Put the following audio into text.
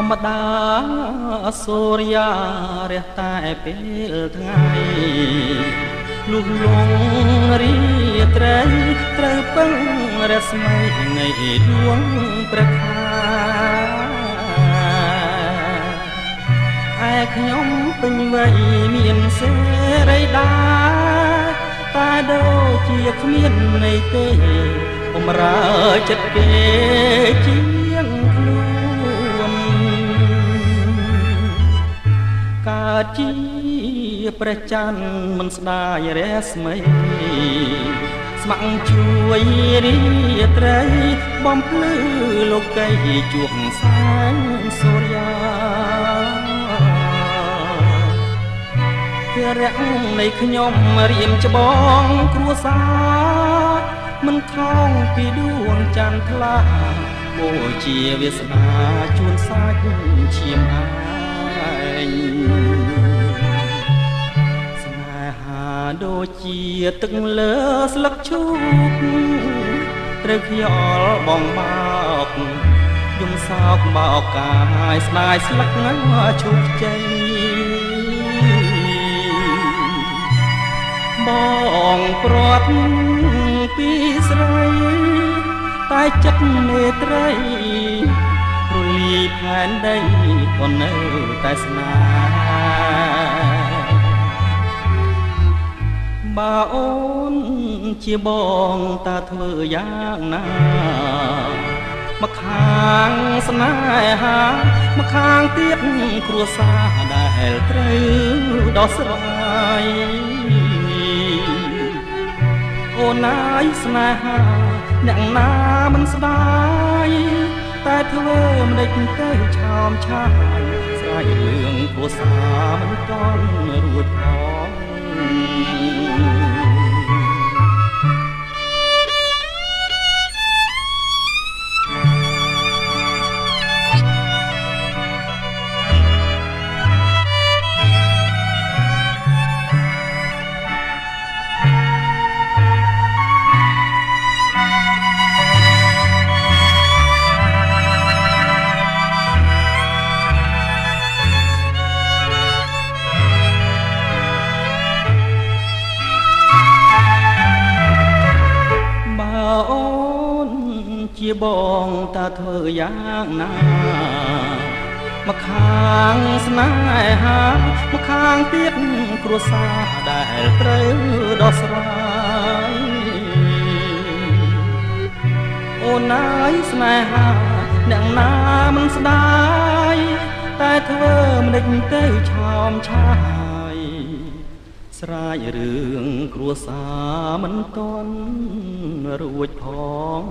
มดาสุริยาเรียแต่ពេលថ្ងៃលុះលងរីត្រីត្រូវពឹងរស្មីថ្ងៃដួងព្រះខាឯខ្ញុំពេញវ័យមានសេរីដាតែដូចជាគ្មានន័យទេបំរើចិត្តគេជាងខ្លួនកើតជាព្រះច័ន្ទមិនស្ដាយរស្មីស្ម័គ្រជួយរីត្រីបំភ្លឺលោកីជួបសាងសូរិយាភារៈនៃខ្ញុំរៀមច្បងគ្រួសារមិនខំពីដួងច័ន្ទថ្លាបូជាវាសនាជួនសាច់ឈាមឯងស្នេហាដូចជាទឹកលើស្លឹកឈូកត្រូវខ្យល់បងបោកយំសោកបោកកាយស្ដាយស្លឹកណាឈូកជ័យបងព្រាត់ពីស្រីតែចិត្តមេត្រីរលីផែនដីក៏នៅតែស្នេហ៍បើអូនជាបងតាធ្វើយ៉ាងណាមកខាងស្នេហាមកខាងទៀតគ្រួសារដែលត្រូវដោះស្រាយអូនណាយស្នេហាអ្នកណាមិនស្ដាយតែធ្វើមិនដេចទៅឆោមឆាយស្រាយរឿងគ្រួសារមិនតន់រួចផងជាបងតាធ្វើយ៉ាងណាមកខាងស្នេហាមកខាងទៀតគ្រួសារដែលត្រូវដោះស្រាយអូនណាយស្នេហាអ្នកណាមិនស្ដាយតែធ្វើមិនដេចទៅឆោមឆាយស្រាយរឿងគ្រួសារមិនតន់រួចផង